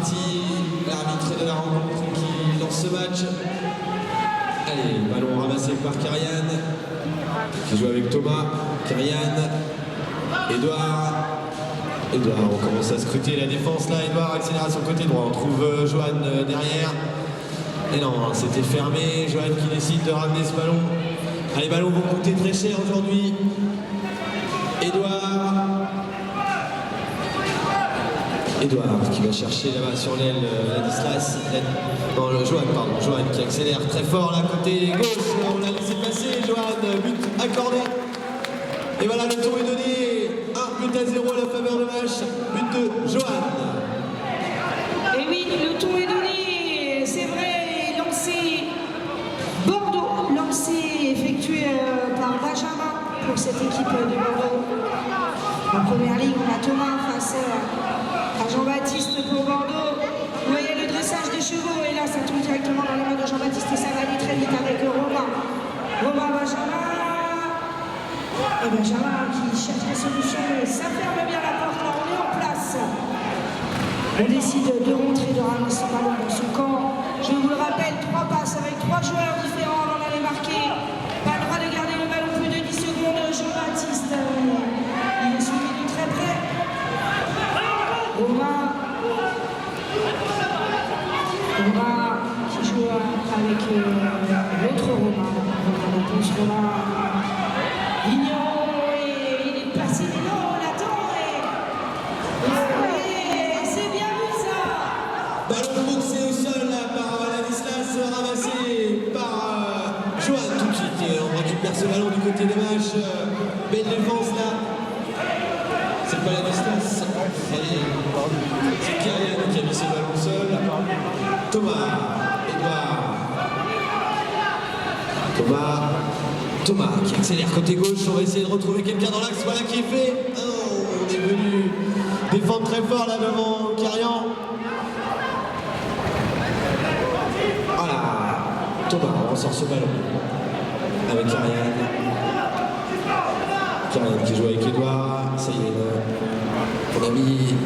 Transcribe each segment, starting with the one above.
parti. L'arbitre de la rencontre qui lance ce match. Allez, ballon ramassé par Karian, qui joue avec Thomas. Karian, Edouard, on commence à scruter la défense là. Edouard, accélération côté droit. On trouve Johan derrière. Et non, c'était fermé. Johan qui décide de ramener ce ballon. Les ballons vont coûter très cher aujourd'hui. Edouard qui va chercher là-bas sur l'aile Ladislas. Non, Johan qui accélère très fort là côté gauche. On l'a laissé passer. Johan, but accordé. Et voilà, le tour est donné. 1-0 à la faveur de match. But de Johan. Et oui, le tour est donné. C'est vrai, lancé Bordeaux. Lancé effectué par Benjamin pour cette équipe de Bordeaux. En première ligne, on a Thomas face à Jean-Baptiste pour Bordeaux. Vous voyez le dressage des chevaux. Et là, ça tombe directement dans les mains de Jean-Baptiste. Et ça va aller très vite avec Romain. Benjamin. Et Benjamin qui cherche des solutions. Et ça ferme bien la porte. Là, on est en place. On décide de rentrer, de ramener son ballon dans son camp. Je vous le rappelle, 3 passes avec 3 joueurs différents avant d'aller marquer. Pas le droit de garder le ballon plus de 10 secondes. Jean-Baptiste, il est suivi de très près. Romain qui joue avec l'autre Romain. La pousse Romain. Vigneron, et il est placé. Non, on l'attend. Et c'est bien vu ça. Ballon boxé au sol là, par Ladislas, ramassé par Johan tout de suite. Et on récupère ce ballon du côté des matchs. Belle défense là. C'est pas Ladislas. C'est Karian qui a mis ce ballon au sol. Thomas qui accélère côté gauche. On va essayer de retrouver quelqu'un dans l'axe. Voilà qui est fait. Oh, on est venu défendre très fort là devant Karian. Voilà. Thomas, on sort ce ballon avec Karian. Karian qui joue avec Edouard. Ça y est, on a mis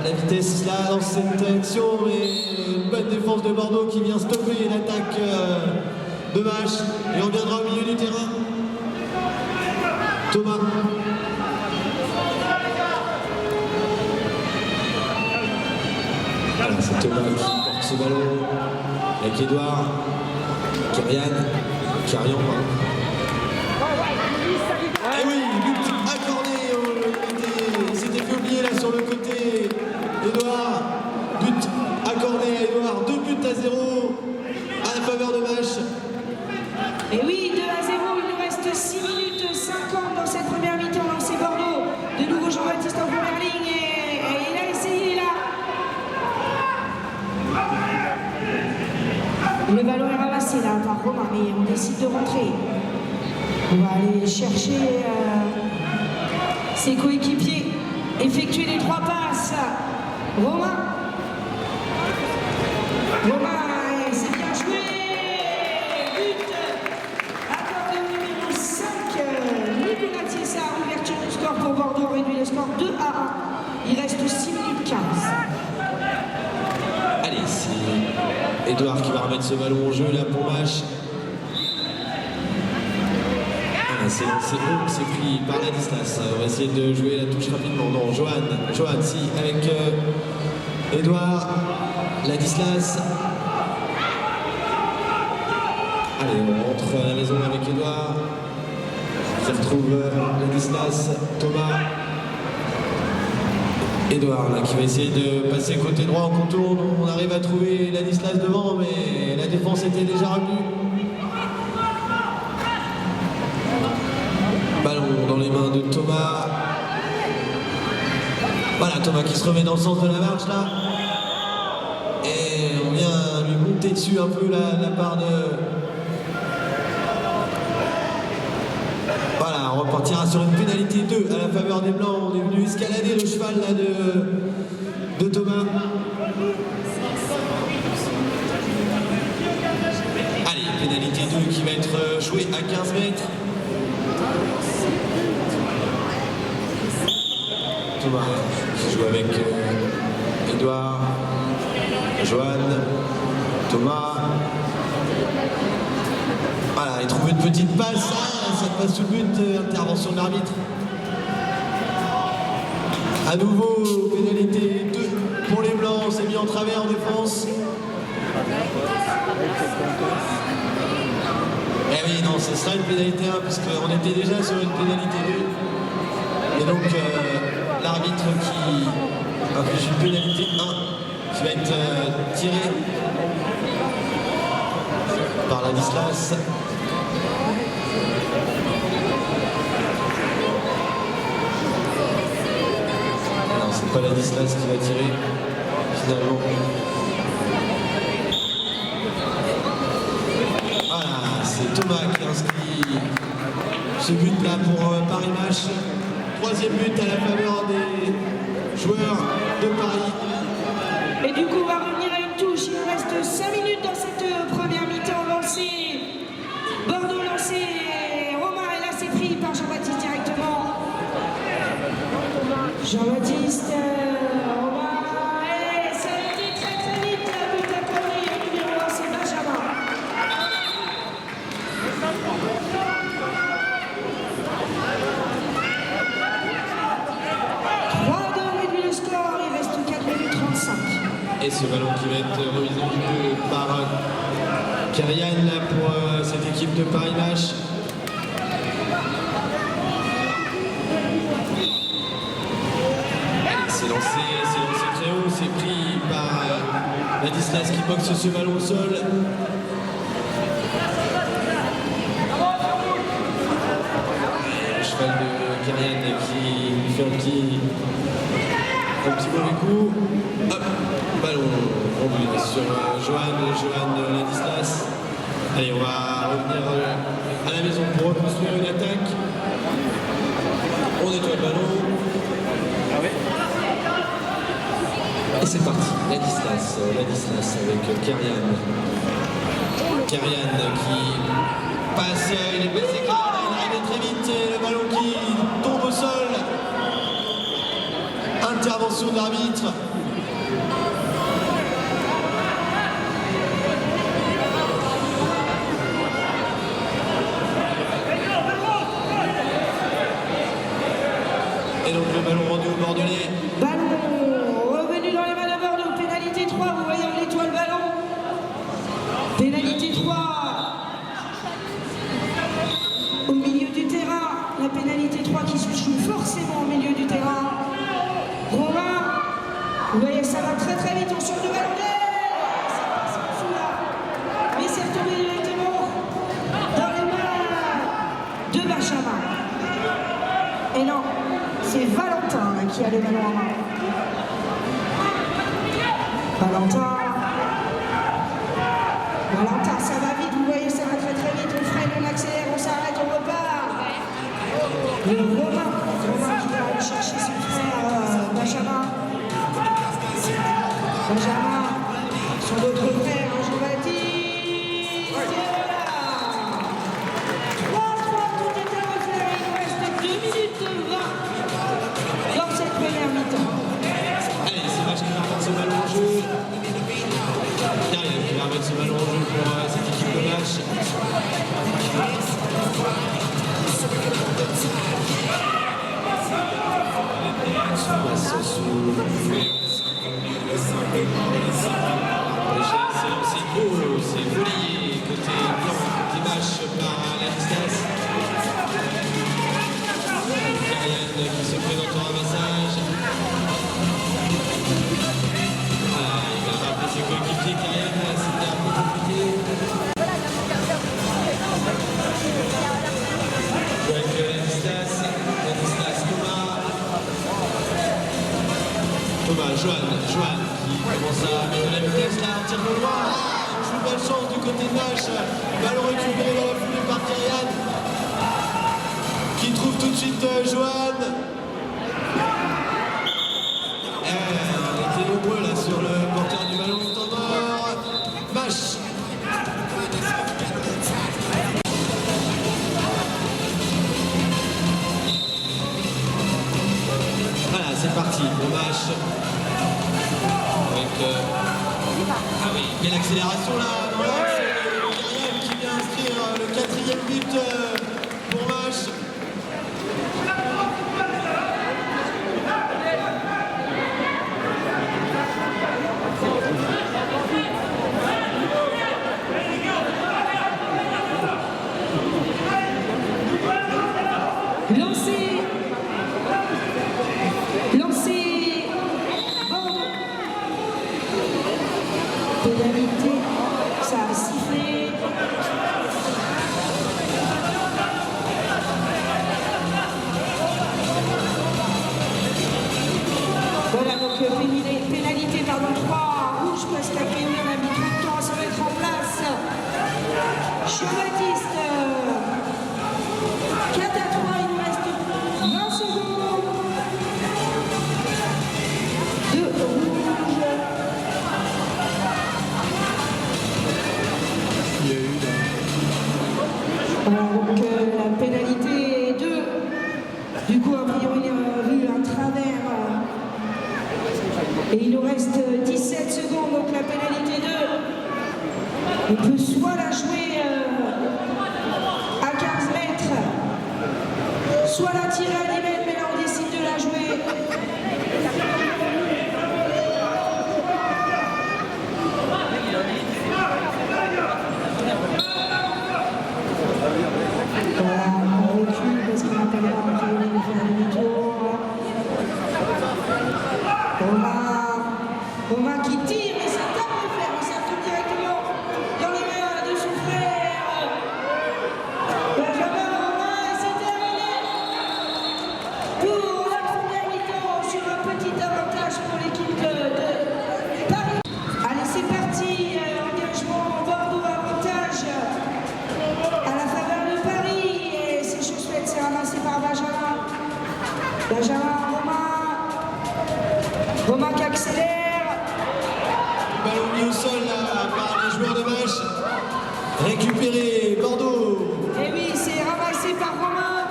la vitesse là dans cette action. Et une bonne défense de Bordeaux qui vient stopper l'attaque de match. Et on viendra au milieu du terrain. Thomas. Voilà, c'est Thomas qui porte ce ballon avec Edouard. Karian, pardon. Eh oui, but accordé. C'était fait oublier là sur le côté. Edouard, but accordé à Edouard. 2 buts à 0 à la faveur de match. Et oui, 2-0, il nous reste 6 minutes 50 dans cette première mi-temps. Lancé Bordeaux. De nouveau Jean-Baptiste en première ligne. Et il a essayé là. Le ballon est ramassé là par Romain, mais on décide de rentrer. On va aller chercher ses coéquipiers, effectuer les 3 passes. Romain, c'est bien joué. But, accord de numéro 5. Nicolas Thiessard, ouverture du score pour Bordeaux, réduit le score 2-1. Il reste 6 minutes 15. Allez, c'est Edouard qui va remettre ce ballon au jeu là pour match. C'est bon, c'est pris par Ladislas. On va essayer de jouer la touche rapidement. Non, Johan, si, avec Edouard, Ladislas. Allez, on rentre à la maison avec Edouard. Qui retrouve Ladislas, Thomas. Edouard là, qui va essayer de passer côté droit en contour. On arrive à trouver Ladislas devant, mais la défense était déjà revenue. Ballon dans les mains de Thomas. Voilà, Thomas qui se remet dans le sens de la marche là. Et on vient lui monter dessus un peu la part de... Voilà, on repartira sur une pénalité 2 à la faveur des Blancs. On est venu escalader le cheval là de Thomas. Allez, pénalité 2 qui va être jouée à 15 mètres. Thomas qui joue avec Edouard. Johan, Thomas. Voilà, il trouve une petite passe, ça passe sous but, intervention de l'arbitre. À nouveau, pénalité 2 pour les Blancs, c'est mis en travers en défense. Eh oui, non, c'est ça une pénalité 1, parce qu'on était déjà sur une pénalité 2. Et donc, l'arbitre qui inflige une pénalité 1, qui va être tiré par Ladislas. Non, c'est pas Ladislas qui va tirer, finalement. Voilà, c'est Thomas qui inscrit ce but-là pour Paris Match. Troisième but à la faveur des joueurs de Paris. Et du coup, on va revenir à une touche. Il reste 5 minutes dans cette première mi-temps lancée. Bordeaux lancé. Romain, et là, c'est pris par Jean-Baptiste directement. Jean-Baptiste, Romain. Et ça a été très très vite. Le but accordé au numéro 1, c'est Benjamin. 3-2, réduit le score. Il reste 4 minutes 35. Et ce ballon qui va être remis en jeu par Karian là pour cette équipe de Paris Match. Allez, c'est lancé très haut, c'est pris par Ladislas qui boxe ce ballon au sol. Le cheval de Karian qui fait un petit mauvais coup. Hop, ballon rendu sur Johan Ladislas. Allez, on va revenir à la maison pour reconstruire une attaque. On nettoie le ballon. Et c'est parti, Ladislas avec Karian. Karian qui passe, il est passé clair, il arrive très vite, et le ballon qui tombe au sol. Intervention de l'arbitre. Et donc le ballon rendu au Bordelais. Ballon revenu dans les mains de Bordeaux. Pénalité 3, vous voyez, on nettoie le ballon. Pénalité 3. Au milieu du terrain. La pénalité 3 qui se joue forcément au milieu du terrain. Romain, vous voyez, ça va très très vite. On change de ballon. Ça passe en dessous là. Mais c'est retombé directement dans les mains de Benjamin. Et non, c'est Valentin là, qui a le ballon en main. Valentin, ça va vite, vous voyez, ça va très très vite. On freine, on accélère, on s'arrête, on repart. Et Romain qui va aller chercher son frère Benjamin, son autre frère, Jean-Baptiste. Et voilà. 3-3, tout est à refaire. Il nous reste 2 minutes 20 dans cette première mi-temps. Allez, c'est Vache qui va remettre ce ballon en jeu. Karian qui va remettre ce ballon en jeu pour cette équipe de Vache. Passe sous. C'est beau, c'est joli. Côté blanc, côté Vache par Ladislas. Karian qui se présente en ramassage. Il va rappeler ses coéquipiers. Karian, c'était un peu compliqué. Avec Ladislas, Thomas, Johan qui commence à mettre de la vitesse là, tire le droit. Une belle chance du côté de Vache. Ballon récupéré dans la foulée par Karian qui trouve tout de suite Johan. On était nombreux là sur le porteur du ballon standard. Vache. Voilà, c'est parti, le match avec Et l'accélération là dans l'axe, Kyrian qui vient inscrire le 4e but pour match. Pénalité, ça a sifflé. Voilà donc pénalité pardon 3 rouge parce qu'après on a mis tout le temps à se mettre en place. Jean-Baptiste 4 à 3, il nous reste 20 secondes. 2 rouges. Donc la pénalité est 2. Du coup, a priori, on a vu un travers. Et il nous reste 17 secondes, donc la pénalité 2. On peut soit la jouer à 15 mètres, soit la tirer à 10 mètres, mais là on décide de la jouer. Voilà, on recule parce qu'on n'a pas le droit de faire demi-tour. Romain qui tire et ça tape le fer, ça tombe directement dans les mains de son frère. Benjamin Romain, et c'est terminé pour la première mi-temps sur un petit avantage pour l'équipe de Paris. Allez, c'est parti, engagement Bordeaux, avantage à la faveur de Paris. Et c'est chose faite, c'est ramassé par Benjamin. Romain qui accélère. Ballon mis au sol là, par les joueurs de match. Récupéré Bordeaux. Et oui, c'est ramassé par Romain.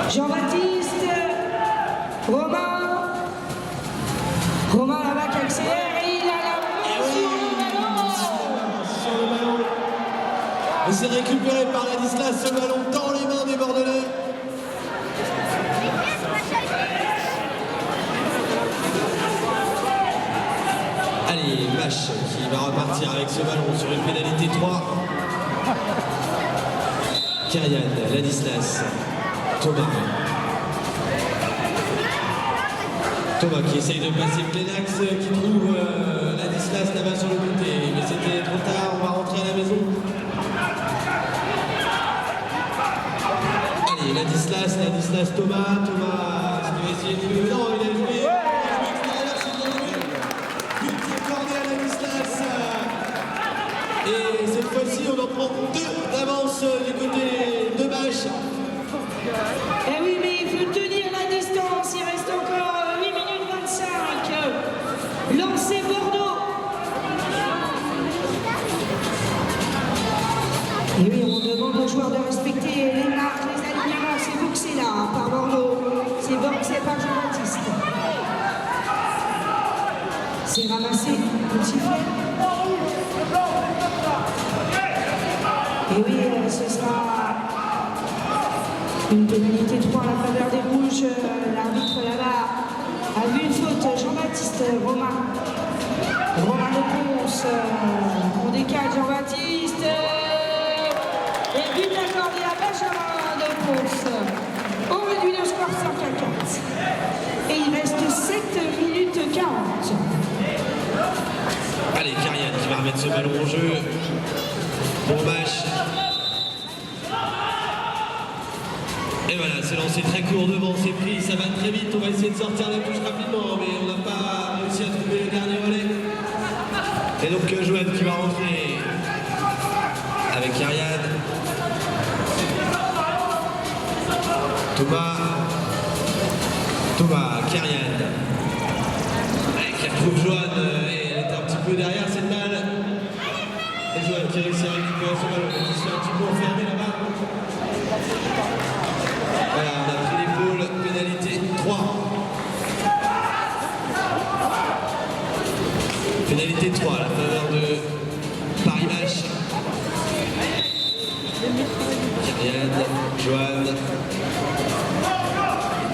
Jean-Baptiste. Romain là-bas qui accélère et il a la main sur le ballon. Et c'est récupéré par Ladislas, ce ballon dans les mains des Bordelais. Allez, Mache qui va repartir avec ce ballon sur une pénalité 3. Kyrian, Ladislas, Thomas qui essaye de passer plein axe, qui trouve Ladislas là-bas sur le côté. Mais c'était trop tard, on va rentrer à la maison. Allez, Ladislas, Thomas qui va essayer de jouer. Non, il a joué extérieur, c'est bien joué. But accordé à Ladislas. Et cette fois-ci, on en prend 2 d'avance du côté de Bâche. Eh oui, mais il faut tenir la distance, il reste encore 8 minutes 25. Lancé Bordeaux. Et oui, on demande aux joueurs de respecter les marques, les alignements. C'est boxé là, par Bordeaux. C'est boxé par Jean-Baptiste. C'est ramassé, petit sifflet. Et oui, ce sera une pénalité 3 à la faveur des rouges. L'arbitre là-bas a vu une faute. Jean-Baptiste, Romain de Ponce. On décale Jean-Baptiste. Et but accordé à Benjamin de Ponce. On réduit le score 5 à 4. Et il reste 7 minutes 40. Allez, Kyrian qui va remettre ce ballon en jeu. Bon match. Et voilà, c'est lancé très court devant, c'est pris, ça va très vite, on va essayer de sortir la touche rapidement, mais on n'a pas réussi à trouver le dernier relais. Et donc Joanne qui va rentrer avec Kyrian. Thomas, Kyrian. Qui retrouve Joanne, et elle était un petit peu derrière cette balle. Et Joanne qui réussit à récupérer ce ballon, qui se fait un petit peu enfermé là-bas. Voilà, on a pris l'épaule, pénalité 3.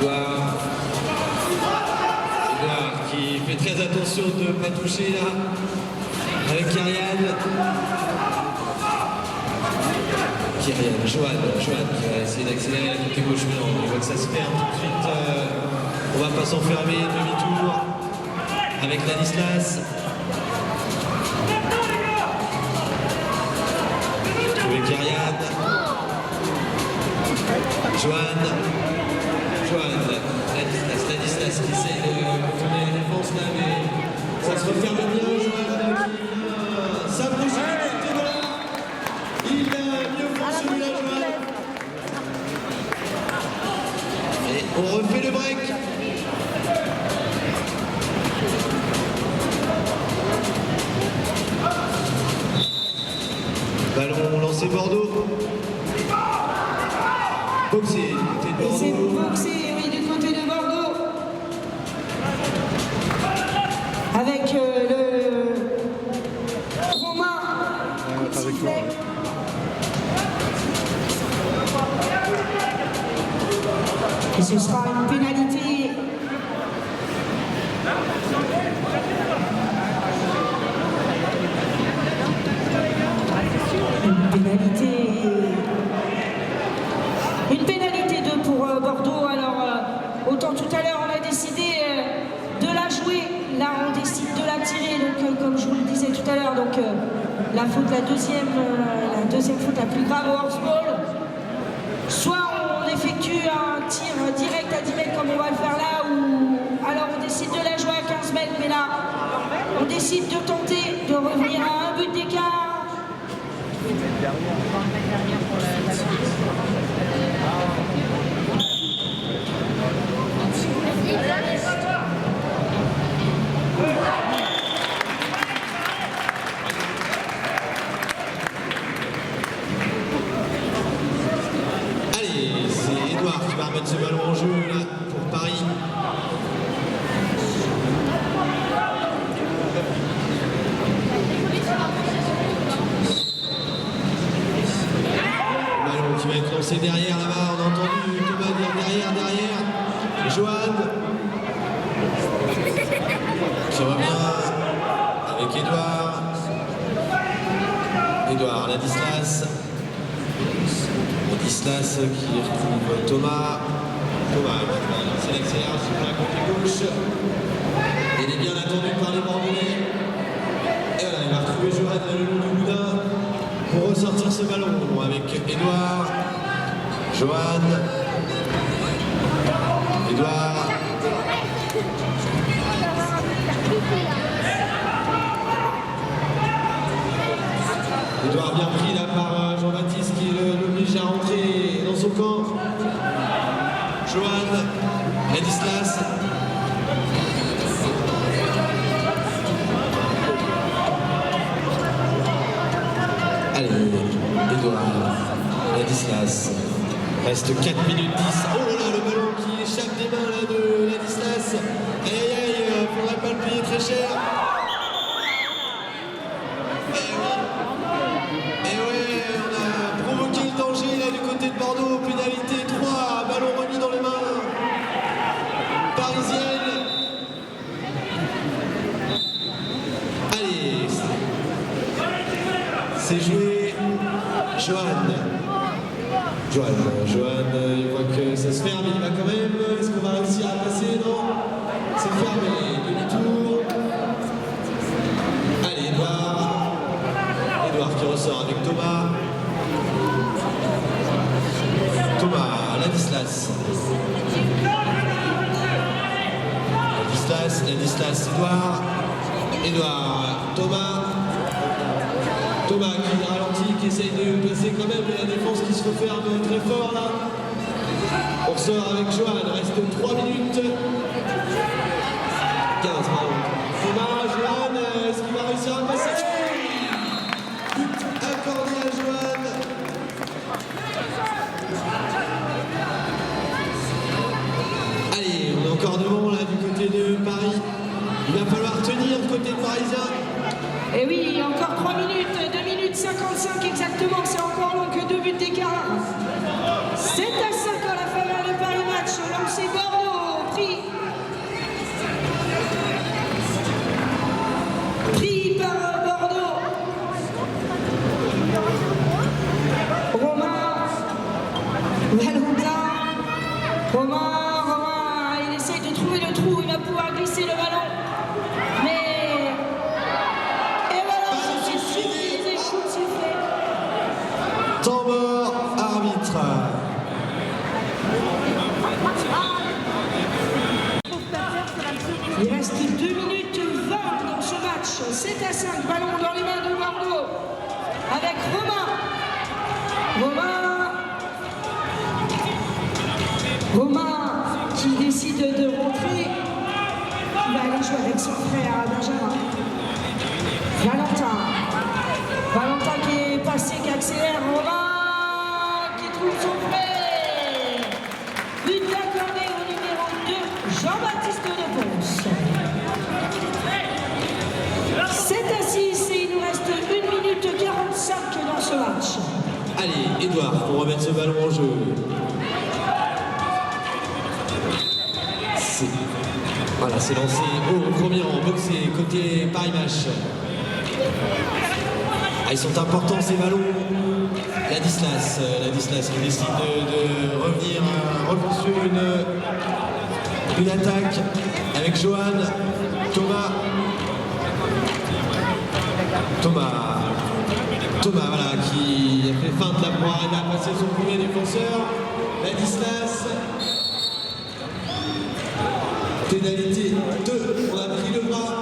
Edouard qui fait très attention de ne pas toucher là avec Kyrian. Johan qui va essayer d'accélérer la côté gauche, mais non, on voit que ça se perd tout de suite. On va pas s'enfermer, demi-tour avec Ladislas. Trouver Kyrian. Johan, Ladislas qui essaye de tourner la défense là, mais ça se referme bien. Johan qui s'approche du côté de là. Il a mieux pour celui-là, Johan. Et on refait le break. Ballon lancé Bordeaux. Boxé du côté de Bordeaux. C'est boxé, oui, du côté de Bordeaux. Avec le Romain. Et ce sera une pénalité. Une pénalité 2 pour Bordeaux. Alors, autant tout à l'heure on a décidé de la jouer, là on décide de la tirer, donc comme je vous le disais tout à l'heure, donc la faute, la deuxième faute la plus grave au horseball. Soit on effectue un tir direct à 10 mètres comme on va le faire là, ou alors on décide de la jouer à 15 mètres, mais là on décide de tenter de revenir à un but d'écart. Allez, c'est Edouard qui va remettre ce ballon en jeu là pour Paris. Ballon qui va être lancé derrière là-bas, on a entendu Thomas dire derrière. Johan qui revient avec Edouard, Ladislas qui retrouve Thomas qui va lancer l'accélération sur la côté gauche. Il est bien attendu par les Bordelais. Et voilà, il va retrouver Johan le long du boudin pour ressortir ce ballon avec Edouard, Johan, Edouard. Edouard bien pris là par Jean-Baptiste qui l'oblige à rentrer dans son camp. Johan, Ladislas. Allez, Edouard, Ladislas. Reste 4 minutes 10. Oh là là, le ballon qui échappe des mains là de Ladislas. Aïe aïe aïe, faudrait pas le payer très cher. Et ouais, on a provoqué le danger là du côté de Bordeaux. Pénalité 3, ballon remis dans les mains parisiennes. Allez, c'est joué. Johan, il voit que ça se ferme, il va quand même. Est-ce qu'on va réussir à passer? Non, c'est fermé. Demi-tour. Allez, Edouard qui ressort avec Thomas. Ladislas, Edouard, Thomas qui ralentit, qui essaye de passer quand même, mais la défense qui se referme très fort là. On ressort avec Johan, reste 3 minutes 15. Thomas, Johan, est-ce qu'il va réussir à passer? Accordé à Johan. Allez, on est encore devant là du côté de Paris. Il va falloir tenir côté parisien. Et oui, il y a encore 3 minutes, 2 minutes 55 exactement, c'est encore long que 2 buts d'écart. 7-5 à la faveur de Paris Match, lancé Bordeaux. pouvoir glisser le ballon. Mais... Et voilà, c'est surprise et coup de sifflet. Temps mort, arbitre. Il reste 2 minutes 20 dans ce match. 7-5, ballon dans les mains de Bordeaux. Avec Romain. Romain qui décide de rentrer. Il va aller jouer avec son frère Benjamin. Valentin qui est passé, qui accélère. Romain qui trouve son frère. But accordé au numéro 2, Jean-Baptiste de Ponce. 7-6 et il nous reste 1 minute 45 dans ce match. Allez, Edouard, pour remettre ce ballon en jeu. Voilà, c'est lancé au premier rang, boxé, côté Paris-Match. Ils sont importants ces ballons. Ladislas qui décide de revenir, reconstruire une attaque avec Johan, Thomas, voilà, qui a fait feinte la proie, il a passé son premier défenseur. Ladislas. Pénalité 2, on a pris le bras.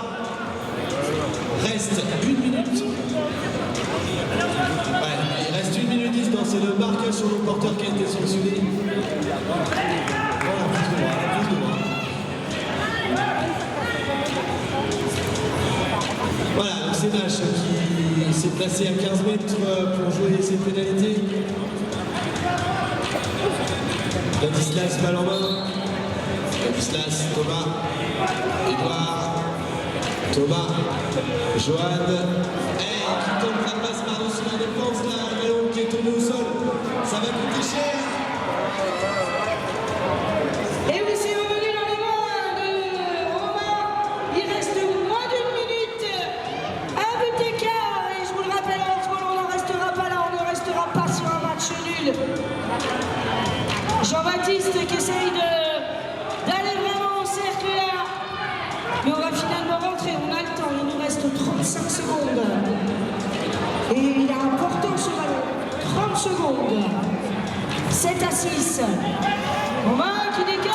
Reste 1 minute. Ouais, il reste 1 minute 10, c'est le marquage sur le porteur qui a été sanctionné. Voilà, plus de droit. Voilà, donc c'est Nash qui s'est placé à 15 mètres pour jouer ses pénalités. Ladislas, balle en main. Ladislas, Thomas, Edouard, Johan, qui tombe la passe par-dessus la défense, là, le ballon qui est tombé au sol, ça va coûter cher. Et oui, c'est revenu dans les mains de Romain. Il reste moins d'1 minute, un but d'écart, et je vous le rappelle, on n'en restera pas là, on ne restera pas sur un match nul. Jean-Baptiste qui essaye d'aller vraiment au cercle là. Mais on va finalement rentrer, on a le temps, il nous reste 35 secondes. Et il est important ce ballon, 30 secondes. 7-6. Romain qui dégage.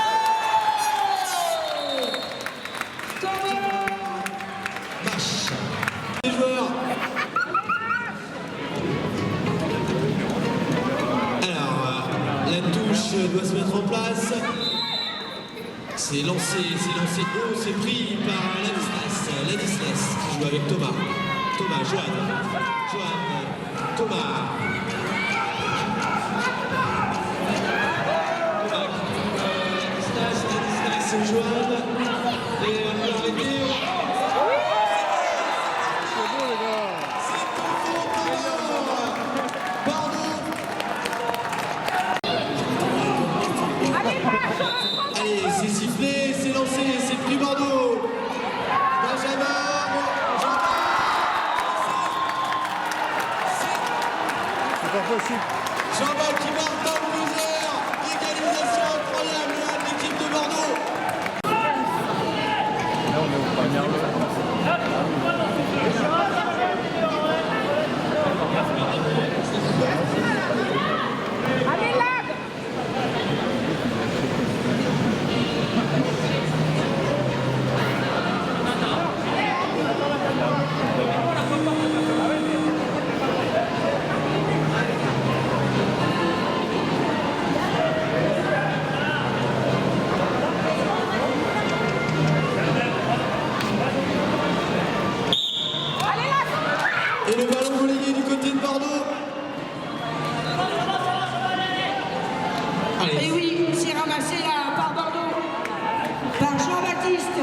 Vache. Les joueurs. Alors, la touche doit se mettre en place. C'est lancé haut, c'est pris par Ladislas qui joue avec Thomas, Johan, Thomas. Ladislas, Johan, et on peut arrêter. C'est sifflé, c'est lancé, c'est pris Bordeaux. Benjamin. C'est pas possible. Jean-Baptiste qui marque dans le buzzer. Égalisation incroyable de l'équipe de Bordeaux. Là, on est au premier. Et le ballon relayé du côté de Bordeaux. Et oui, c'est ramassé là par Bordeaux, par Jean-Baptiste.